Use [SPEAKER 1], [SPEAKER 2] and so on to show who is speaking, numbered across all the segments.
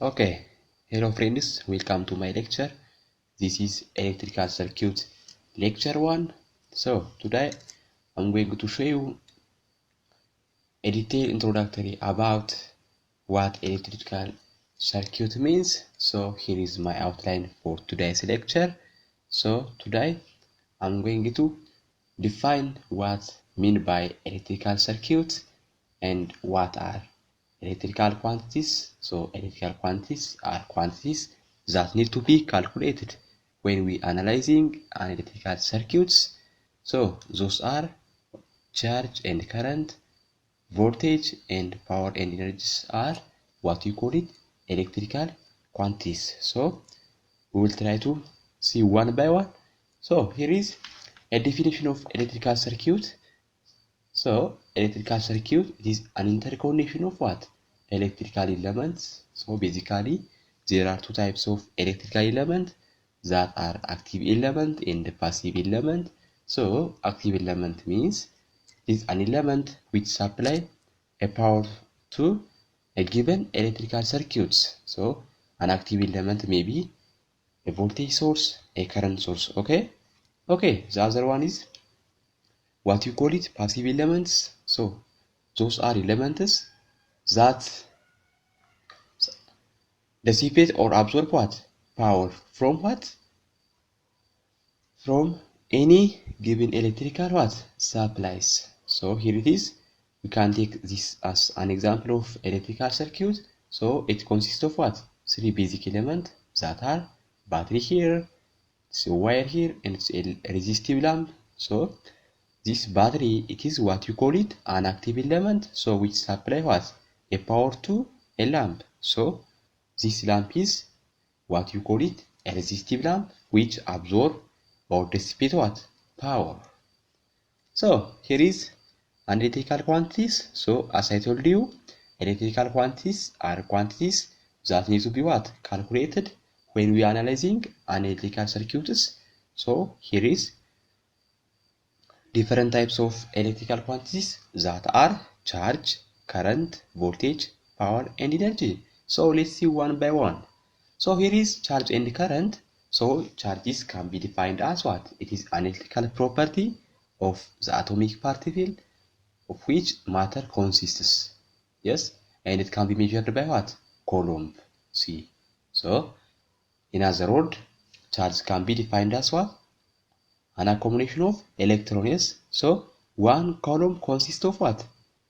[SPEAKER 1] Okay, hello friends, welcome to my lecture. This is electrical circuit lecture 1. So today I'm going to show you a detailed introductory about what electrical circuit means. So here is my outline for today's lecture. So today I'm going to define what mean by electrical circuit and what are electrical quantities. So electrical quantities are quantities that need to be calculated when we analyzing an electrical circuits. So those are charge and current, voltage and power and energies are what you call it electrical quantities. So we will try to see one by one. So here is a definition of electrical circuit. So electrical circuit is an interconnection of what? Electrical elements. So basically there are two types of electrical element that are active element and passive element. So active element means is an element which supply a power to a given electrical circuits. So an active element may be a voltage source, a current source. Okay. The other one is what you call it passive elements. So those are elements that dissipate or absorb what? Power from what? From any given electrical what? Supplies. So here it is. We can take this as an example of electrical circuit. So it consists of what? Three basic elements that are battery here, it's a wire here, and it's a resistive lamp. So this battery, it is what you call it an active element, so which supply what? A power to a lamp. So this lamp is what you call it a resistive lamp, which absorb or dissipate what? Power. So here is electrical quantities. So as I told you, electrical quantities are quantities that need to be what? Calculated when we are analyzing an electrical circuits. So here is different types of electrical quantities that are charge, current, voltage, power, and energy. So let's see one by one. So here is charge and current. So charges can be defined as what? It is an electrical property of the atomic particle of which matter consists. Yes, and it can be measured by what? Coulomb. See. So in other words, charge can be defined as what? An accumulation of electrons. So one coulomb consists of what?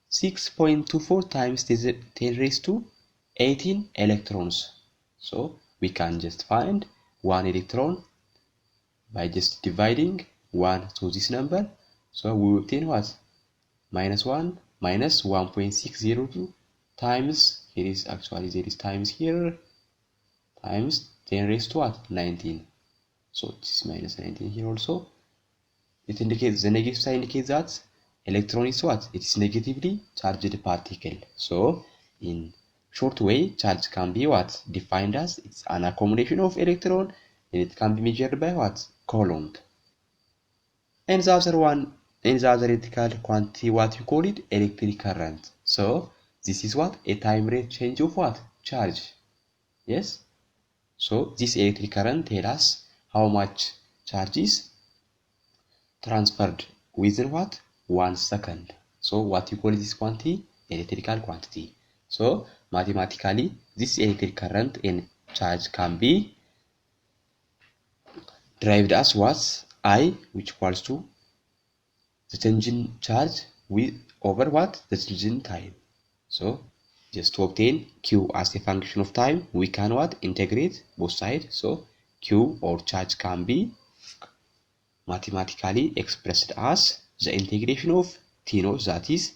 [SPEAKER 1] 6.24 times 10 raised to 18 electrons. So we can just find one electron by just dividing 1 to this number. So we will obtain what? Minus 1 minus 1.602 times, here is actually there is times here, times 10 raised to what? 19. So this is minus 19 here also. It indicates the negative sign indicates that electron is what? It is negatively charged particle. So in short way, charge can be what? Defined as it's an accumulation of electron, and it can be measured by what? Coulomb. And the other one, and the other electrical quantity, what you call it? Electric current. So this is what? A time rate change of what? Charge. Yes. So this electric current tells us how much charge is transferred within what? 1 second. So what you call this quantity? Electrical quantity. So mathematically, this electric current and charge can be derived as what? I, which equals to the change in charge with over what? The change in time. So just to obtain Q as a function of time, we can what? Integrate both sides. So Q or charge can be mathematically expressed as the integration of t naught, that is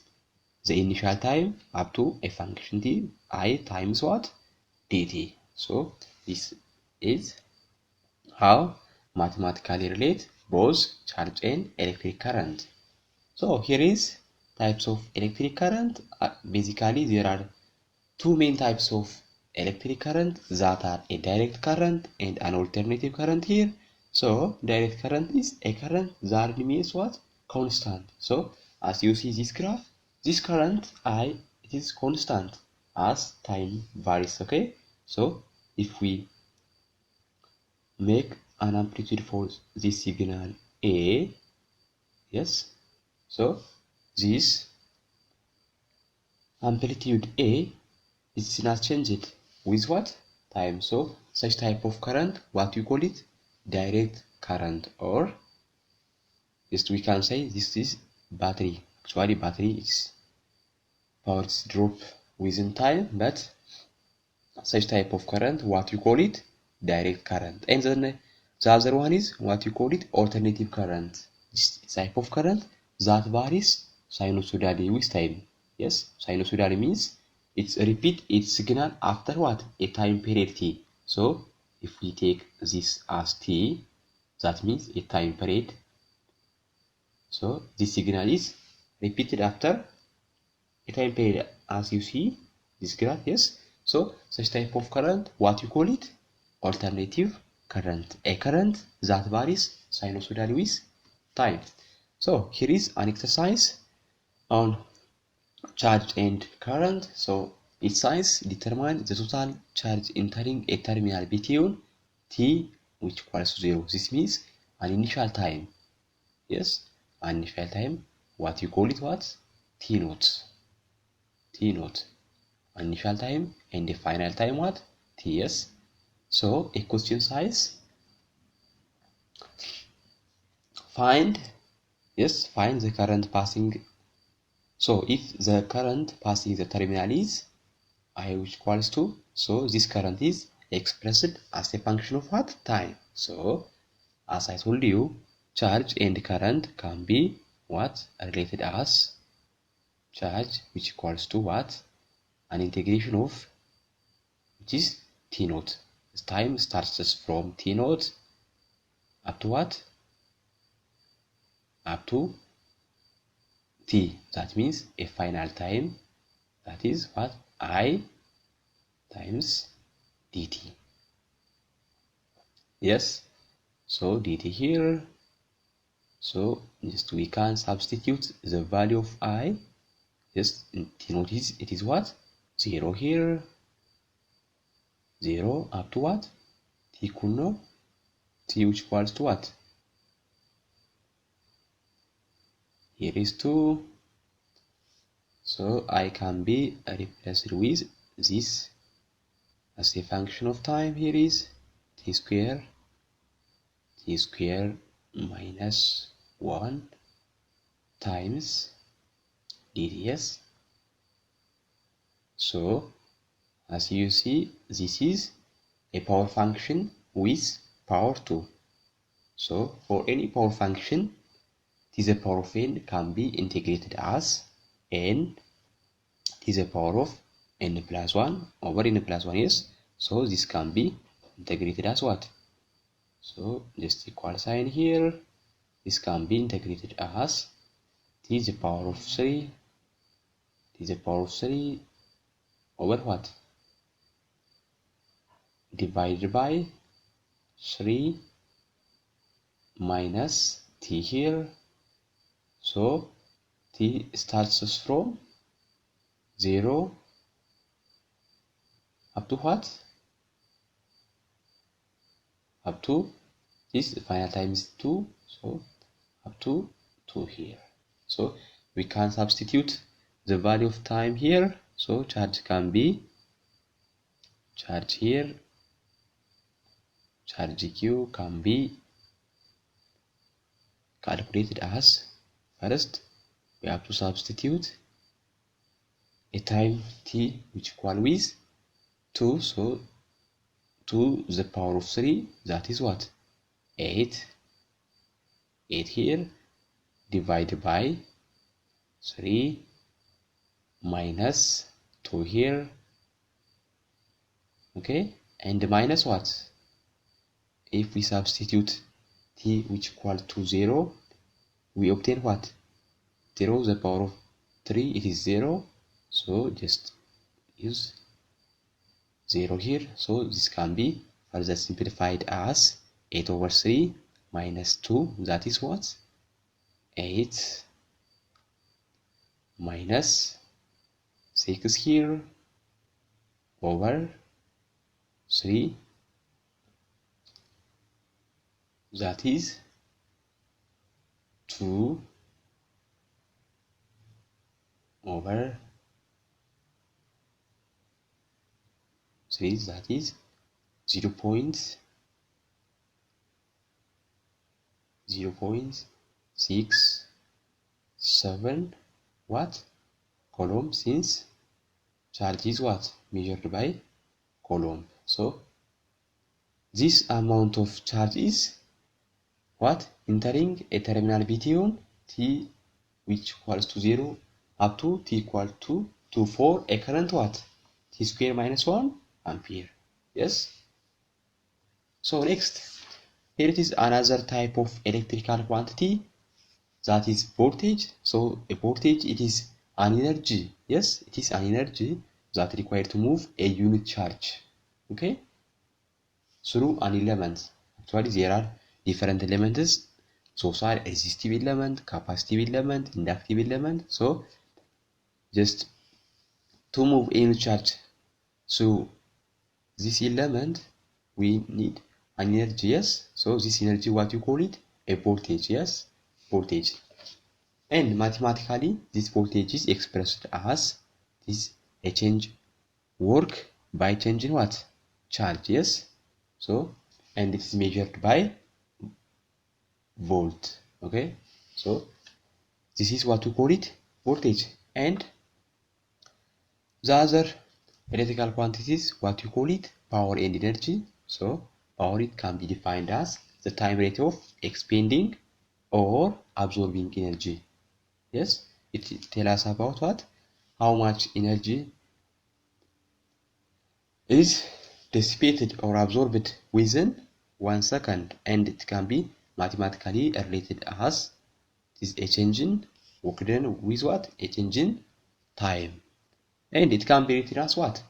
[SPEAKER 1] the initial time, up to a function t I times what? dt. So this is how mathematically relate both charge and electric current. So here is types of electric current. Basically there are two main types of electric current that are a direct current and an alternative current here. So direct current is a current that remains what? Constant. So as you see this graph, this current I, it is constant as time varies. Okay. So if we make an amplitude for this signal A, yes, so this amplitude A is not changed with what? Time. So such type of current, what you call it? Direct current, or just we can say this is battery. Actually battery is power drop within time, but such type of current, what you call it? Direct current. And then the other one is what you call it? Alternative current. This type of current that varies sinusoidally with time. Yes, sinusoidally means it's repeat its signal after what? A time period t. So if we take this as t, that means a time period. So this signal is repeated after a time period, as you see this graph. Yes, so such type of current, what you call it? Alternative current, a current that varies sinusoidally with time. So here is an exercise on charge and current. So each size determine the total charge entering a terminal between t which equals 0. This means an initial time. Yes, an initial time, what you call it? What? T naught. T naught, initial time, and the final time what? Ts. So a question size, find, yes, find the current passing. So if the current passing the terminal is I which equals to, so this current is expressed as a function of what? Time. So as I told you, charge and current can be what? Related as charge which equals to what? An integration of which is t naught. Time starts from t naught up to what? Up to t. That means a final time. That is what? I times dt. Yes. So dt here. So just we can substitute the value of I. Just t naught is, it is what? 0 here. 0 up to what? T equal t which equals to what? Here is 2. So I can be replaced with this as a function of time. Here is t square minus 1 times dds. So as you see, this is a power function with power 2. So for any power function, t to the power of n can be integrated as n to the power of n plus 1 over n plus 1. Yes, so this can be integrated as what? So just equal sign here. This can be integrated as t to the power of 3 to the power of 3 over what? Divided by 3 minus t here. So t starts from 0 up to what? Up to this final time is 2. So up to 2 here. So we can substitute the value of time here. So charge can be charge here. Charge Q can be calculated as, first we have to substitute a time t which equal with 2. So 2 to the power of 3, that is what? 8 here, divided by 3 minus 2 here. Okay, and minus what? If we substitute t which equal to 0, we obtain what? 0 to the power of 3, it is 0. So just use 0 here. So this can be further simplified as 8 over 3 minus 2, that is what? 8 minus 6 here over 3, that is 2 over 3, that is 0.0.67 what coulomb, since charge is what measured by coulomb. So this amount of charge is what entering a terminal between t which equals to 0 up to t equal to 4 a current what t square minus 1 ampere. Yes. So next, here it is another type of electrical quantity, that is voltage. So a voltage, it is an energy. Yes, it is an energy that required to move a unit charge, okay, through an element. Actually, there are different elements. So are resistive element, capacitive element, inductive element. So just to move a unit charge through this element, we need an energy. Yes. So this energy, what you call it? A voltage. Yes, voltage. And mathematically, this voltage is expressed as this a change work by changing what? Charge. Yes. So, and it is measured by volt. Okay. So this is what we call it voltage. And the other electrical quantities, what you call it power and energy. So power, it can be defined as the time rate of expending or absorbing energy. Yes, it tells us about what? How much energy is dissipated or absorbed within 1 second, and it can be mathematically related as this a change in work done with what? A change in time. And it can be written as what?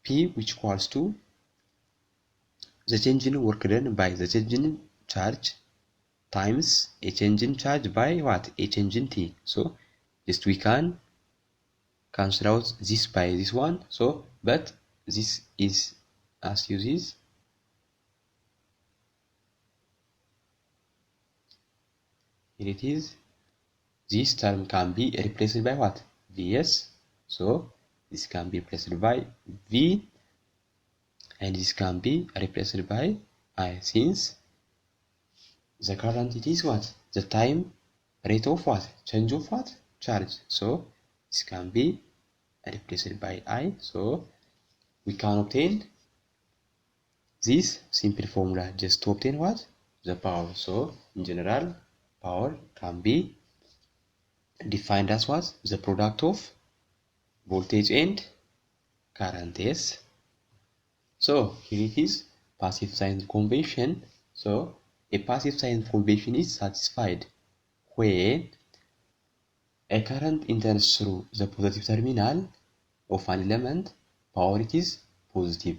[SPEAKER 1] P, which equals to the change in work done by the change in charge times a change in charge by what? A change in t. So just we can cancel out this by this one. So but this is as uses here it is. This term can be replaced by what? Vs. So this can be replaced by V, and this can be replaced by I, since the current, it is what? The time rate of what? Change of what? Charge. So this can be replaced by I. So we can obtain this simple formula just to obtain what? The power. So in general, power can be defined as what? The product of voltage and current. Yes. So here it is passive sign convention. So a passive sign convention is satisfied when a current enters through the positive terminal of an element, power it is positive.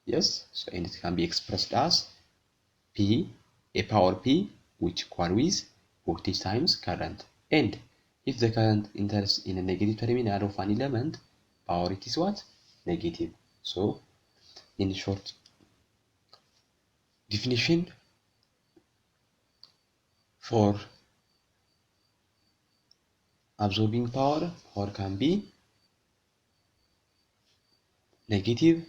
[SPEAKER 1] Yes. So and it can be expressed as P, a power P, which equal with voltage times current. And if the current enters in a negative terminal of an element, power it is what? Negative. So in short definition, for absorbing power, power can be negative,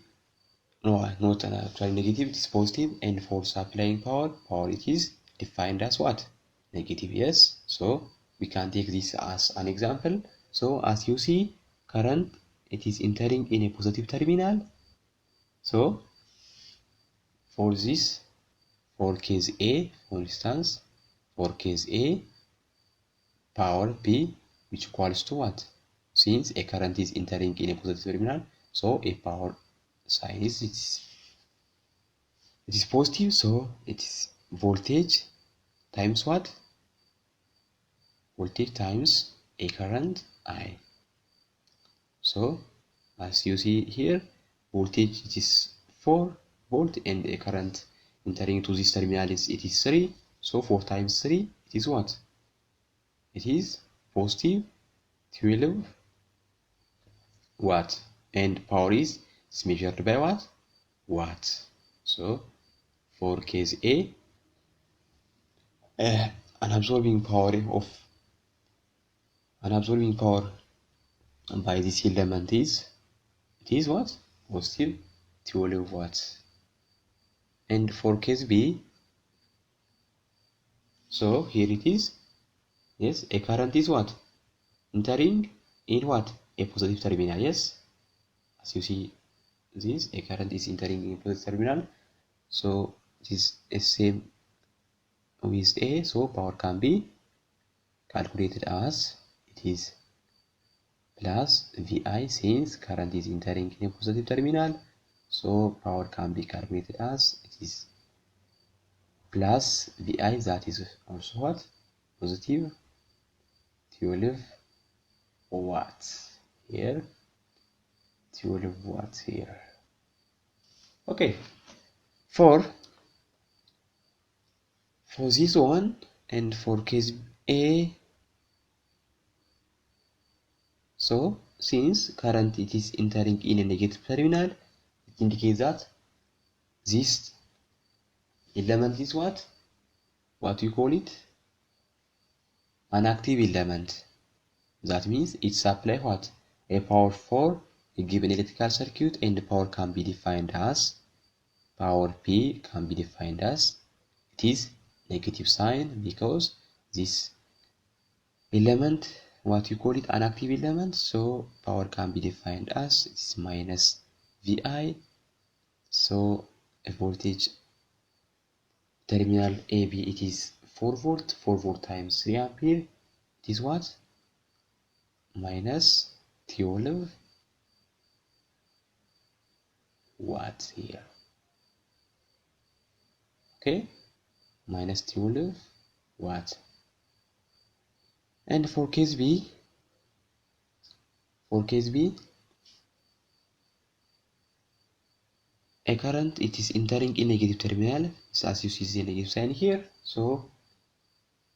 [SPEAKER 1] no, not actually negative, it is positive, and for supplying power, power it is defined as what? Negative. Yes. So we can take this as an example. So as you see, current, it is entering in a positive terminal. So for this, for case A, for instance, for case A, power P, which equals to what? Since a current is entering in a positive terminal, so a power sign is it is positive, so it is voltage times what? Voltage times a current I. So as you see here, voltage it is 4 volt, and a current entering to this terminal is it is 3. So 4 times 3, it is what? It is positive 12 watt. And power is measured by what? watts. So for case A, an absorbing power by this element is, it is what? Positive 12 watts. And for case B, so here it is, yes, a current is what? Entering in what? A positive terminal, yes? As you see this, a current is entering in positive terminal. So this is same with A, so power can be calculated as, it is plus VI since current is entering in a positive terminal. So power can be calculated as, it is plus VI, that is also what? Positive 12 watts here, 12 watts here. Okay, for this one and for case A, so since current it is entering in a negative terminal, it indicates that this element is what? What you call it? An active element. That means it supplies what? A power for a given electrical circuit, and the power can be defined as, power P can be defined as, it is negative sign because this element, what you call it, an active element, so power can be defined as, it is minus VI. So a voltage terminal AB, it is 4 volt, 4 volt times 3 ampere, it is what? Minus 12 watts here. Okay, minus 12 watts. And for case B, a current, it is entering in negative terminal, so as you see the negative sign here. So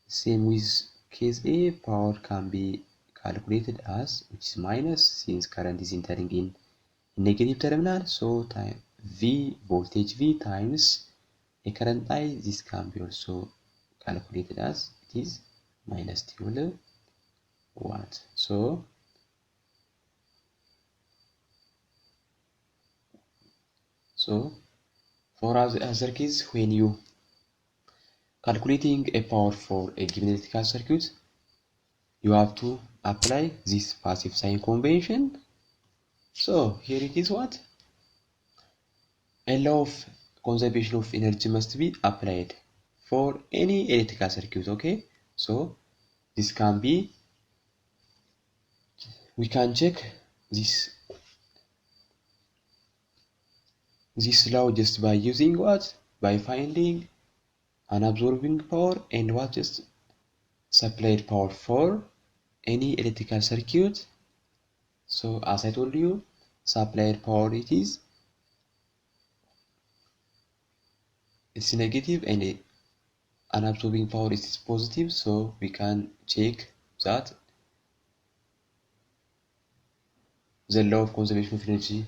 [SPEAKER 1] same with case A, power can be calculated as, which is minus, since current is entering in negative terminal, so time V, voltage V times a current I, this can be also calculated as, it is minus 12 watts. So for other case, when you calculating a power for a given electrical circuit, you have to apply this passive sign convention. So here it is what? A law of conservation of energy must be applied for any electrical circuit, okay? So this can be, we can check this law just by using what? By finding an absorbing power and what? Just supplied power for any electrical circuit. So as I told you, supplied power it's negative, and an absorbing power is positive. So we can check that the law of conservation of energy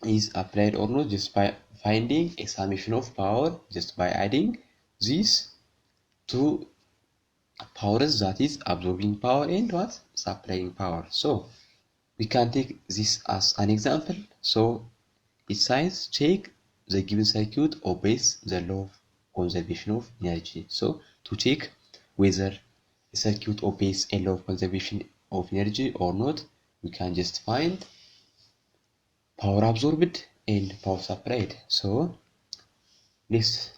[SPEAKER 1] is applied or not just by finding a summation of power, just by adding these two powers, that is absorbing power and what? Supplying power. So we can take this as an example. So it says check the given circuit obeys the law of conservation of energy. So to check whether a circuit obeys a law of conservation of energy or not, we can just find power absorbed and power supplied. So let's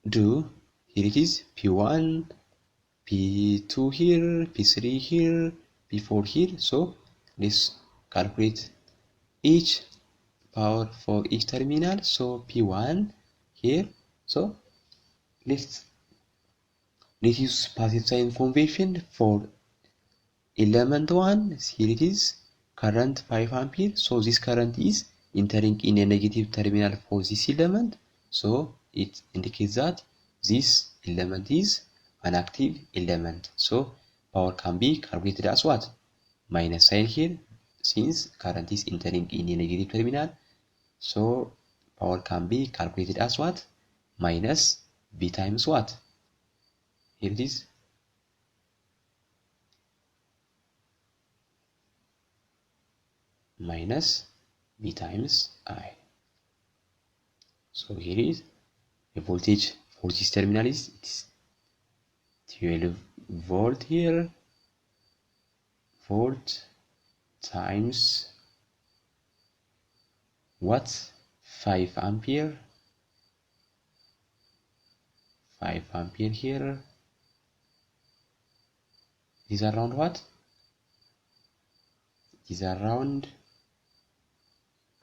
[SPEAKER 1] do, here it is, P1, P2 here, P3 here, P4 here. So let's calculate each power for each terminal. So P1 here. So let's use passive sign convention for element 1. Here it is, current 5 ampere. So this current is entering in a negative terminal for this element. So it indicates that this element is an active element. So power can be calculated as what? Minus sign here, since current is entering in a negative terminal. So power can be calculated as what? Minus V times what? Here it is. Minus V times I. So here is the voltage for this terminal is 12 volt here, volt times what? 5 ampere, 5 ampere here. Is around what? Is around,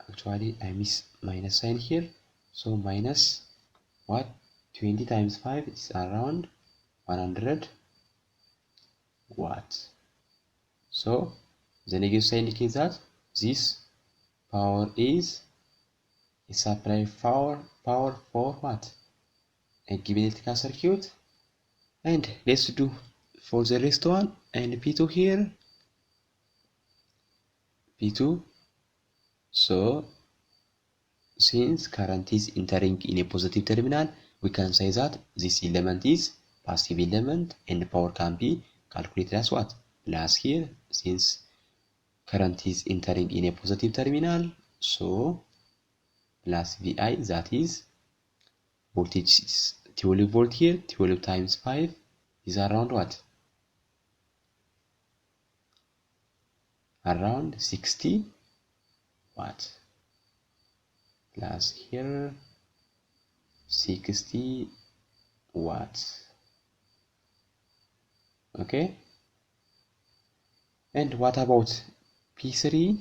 [SPEAKER 1] actually I miss minus sign here, so minus what? 20 times 5 is around 100 watts. So the negative sign indicates that this power is a supply power for what? A given electrical circuit. And let's do for the rest one, and P2 here, P2. So since current is entering in a positive terminal, we can say that this element is passive element, and power can be calculated as what? Plus here, since current is entering in a positive terminal, so plus VI, that is voltage is 12 volt here, 12 times 5 is around what? Around 60 watts. Plus here 60 watts. Okay, and what about P3?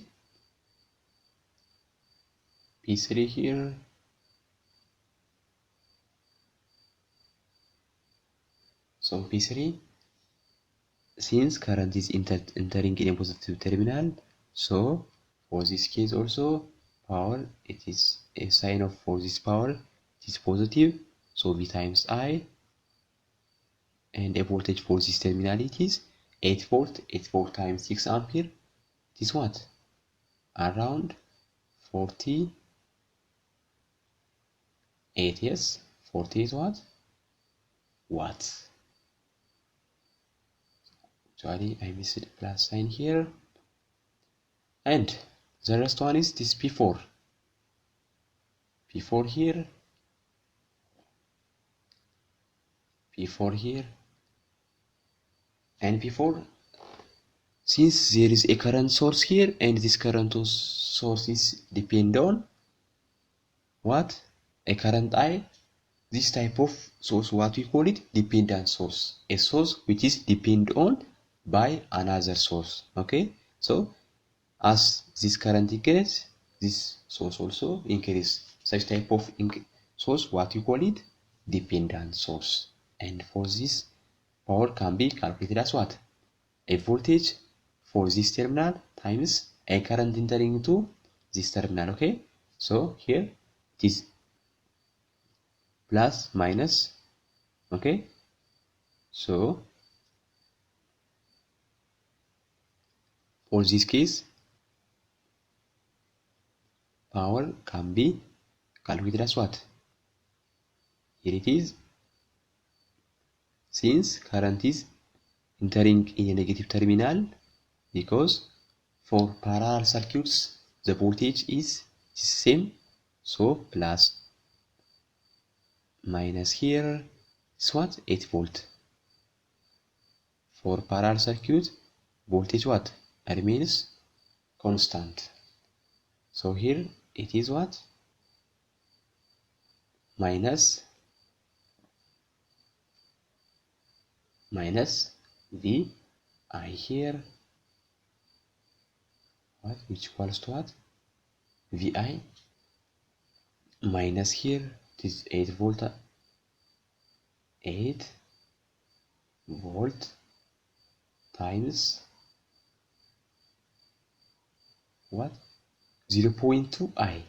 [SPEAKER 1] P3 here, so P3, since current is entering in a positive terminal, so for this case also power, it is a sign of, for this power it is positive, so V times I, and a voltage for this terminal it is 8 volt. 8 volt times 6 ampere, it is what? Around 48, yes, 48 what? Watts. Actually I missed the plus sign here. And the rest one is this P4. P4 here, P4 here, and P4, since there is a current source here, and this current source is depend on what? A current I. This type of source, what we call it? Dependent source. A source which is depend on by another source. Okay, so as this current increases, this source also increases. Such type of source, what you call it? Dependent source. And for this, power can be calculated as what? A voltage for this terminal times a current entering into this terminal. Okay, so here it is plus minus. Okay, so for this case, power can be calculated as what? Here it is, since current is entering in a negative terminal, because for parallel circuits the voltage is the same, so plus minus here is what? 8 volt. For parallel circuit, voltage what? Remains constant. So here it is what? Minus V I here, what, which equals to what? VI minus here, it is 8 volt, 8 volt times what? 0.2 I,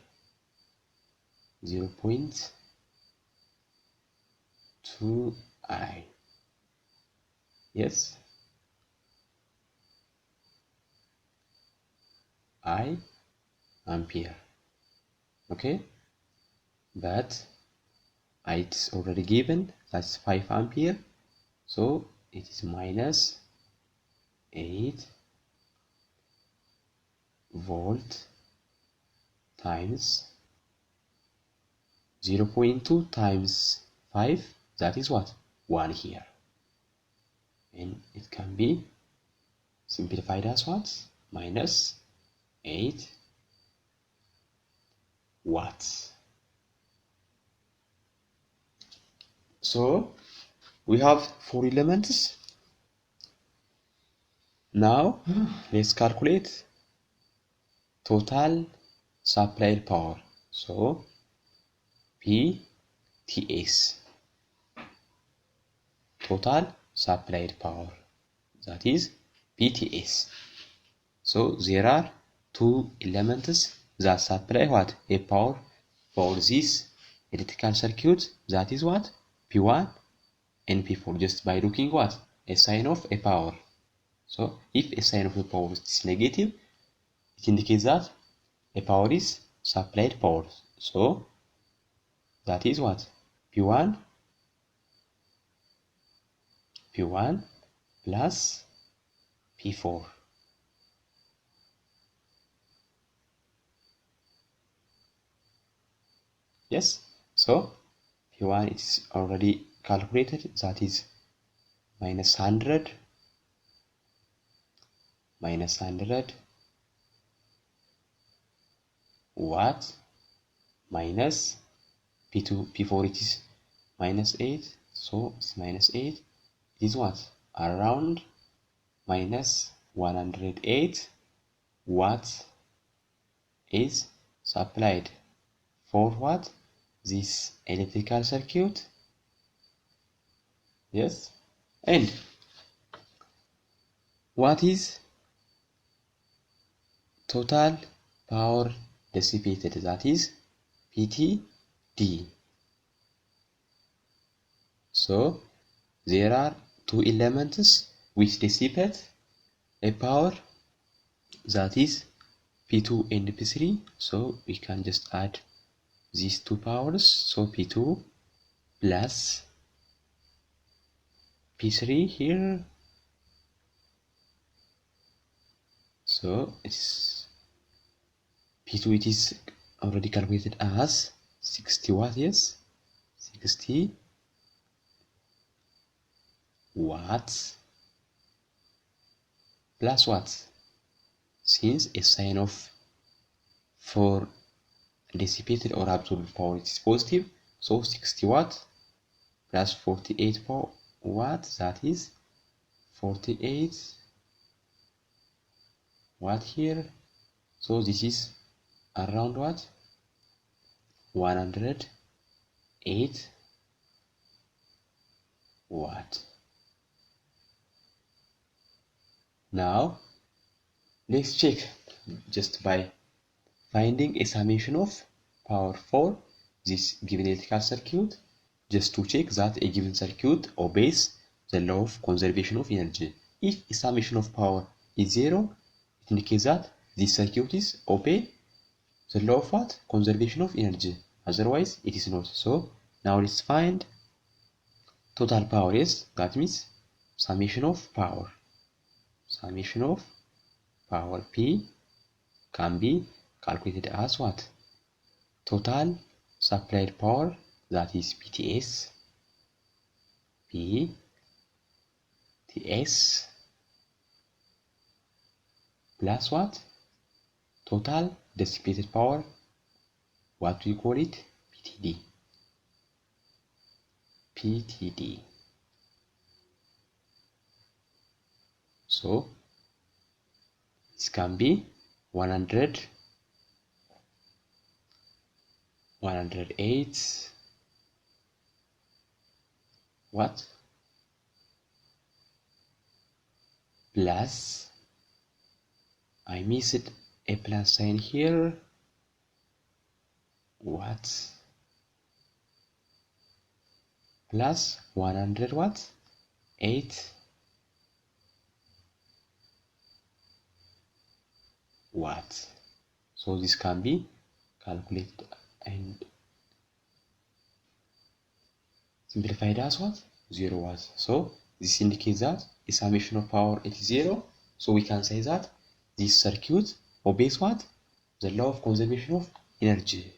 [SPEAKER 1] 0.2 I, yes, I ampere. okay, but it's already given, that's 5 ampere, so it is minus 8 volt times 0.2 times 5, that is what? 1 here. And it can be simplified as what? Minus 8 watts. So we have 4 elements. Now let's calculate total supplied power. So PTS, total supplied power, that is PTS. So there are 2 elements that supply what? A power for this electrical circuit, that is what? P1 and P4, just by looking what? A sign of a power. So if a sign of a power is negative, it indicates that a power is supplied power. So that is what? P1 plus P4. Yes, so P1 is already calculated, that is minus 100 watt minus P2, P4 it is minus 8, so it's minus 8, it is what? Around minus 108 watts is supplied for what? This electrical circuit. Yes, and what is total power dissipated, that is PTD. So there are 2 elements which dissipate a power, that is P2 and P3. So we can just add these 2 powers. So P2 plus P3 here. So it's P2, it is already calculated as 60 watt, yes, 60 watts plus what? Since a sign of for dissipated or absorbed power is positive, so 60 watt plus 48 watt, that is 48 watt here. So this is around what? 108 watt. Now let's check just by finding a summation of power for this given electrical circuit, just to check that a given circuit obeys the law of conservation of energy. If a summation of power is 0, it indicates that this circuit is obey the law of what? Conservation of energy. Otherwise, it is not. So now let's find total power. Yes, that means summation of power. Summation of power P can be calculated as what? Total supplied power, that is PTS plus what? Total dissipated power, what we call it? PTD. So this can be 108 watt plus, I missed a plus sign here, watts plus 100 watts, 8 watts. So this can be calculated and simplified as what? 0 watts. So this indicates that the summation of power it is 0. So we can say that this circuit obeys what? The law of conservation of energy.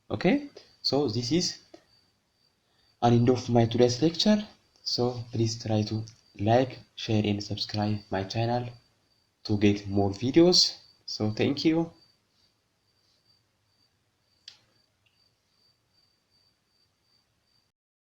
[SPEAKER 1] Okay? So this is an end of my today's lecture. So please try to like, share and subscribe my channel to get more videos. So thank you.